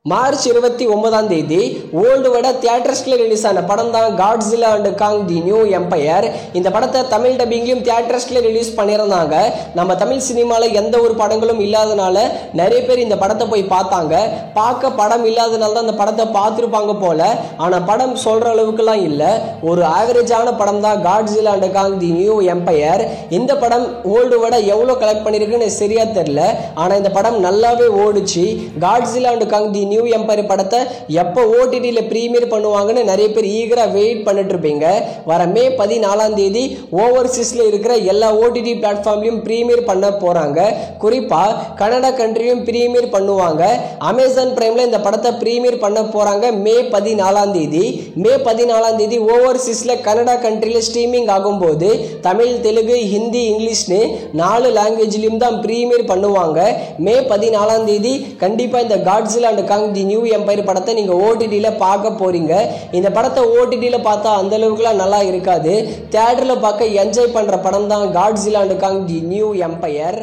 March 29 worldwide தியேட்டர்ஸ்ல release ஆன படம் தான் Godzilla and Kong the new empire. இந்த படத்தை தமிழ் டப்பிங்லையும் தியேட்டர்ஸ்ல ரிலீஸ் பண்ணியிருந்தாங்க. நம்ம தமிழ் சினிமாவில் எந்த ஒரு படங்களும் இல்லாதனால நிறைய பேர் இந்த படத்தை போய் பார்த்தாங்க. பார்க்க படம் இல்லாதனால தான் இந்த படத்தை பார்த்துருப்பாங்க போல. ஆனால் படம் சொல்ற அளவுக்குலாம் இல்லை. ஒரு ஆவரேஜான படம் தான் Godzilla and Kong the new empire. இந்த படம் வேர்ல்டு வைட எவ்வளோ கலெக்ட் பண்ணியிருக்குன்னு சரியா தெரியல. ஆனால் இந்த படம் நல்லாவே ஓடிச்சு. Godzilla and Kong the new empire படத்தை எப்போ ஓடிடியில் பிரீமியர் பண்ணுவாங்கன்னு நிறைய பேர் ஈகரா வெயிட் பண்ணிட்டு இருப்பீங்க. வர மே 14 ஓவர்சீஸ்ல இருக்கிற எல்லா ஓடிடி பிளாட்ஃபார்ம்லையும் பிரீமியர் பண்ண போறாங்க. குறிப்பா கனடா கண்ட்ரியும் பிரீமியர் பண்ணுவாங்க. அமேசான் பிரைம்ல இந்த படத்தை பிரீமியர் பண்ண போறாங்க மே 14. மே 14 ஓவர்சீஸ்ல கனடா கண்ட்ரியில் ஸ்ட்ரீமிங் ஆகும்போது தமிழ், தெலுங்கு, ஹிந்தி, இங்கிலீஷ்னு 4 லாங்குவேஜ்லையும் தான் பிரீமியர் பண்ணுவாங்க. மே 14 கண்டிப்பா இந்த Godzilla and Kong the new empire படத்தை நீங்க ஓடிடியில பார்க்க போறீங்க. இந்த படத்தை ஓடிடியில பார்த்தா அந்த அளவுக்குலாம் நல்லா இருக்காது. தியேட்டர்ல பார்க்க என்ஜாய் பண்ற படம் தான் Godzilla and Kong the new empire.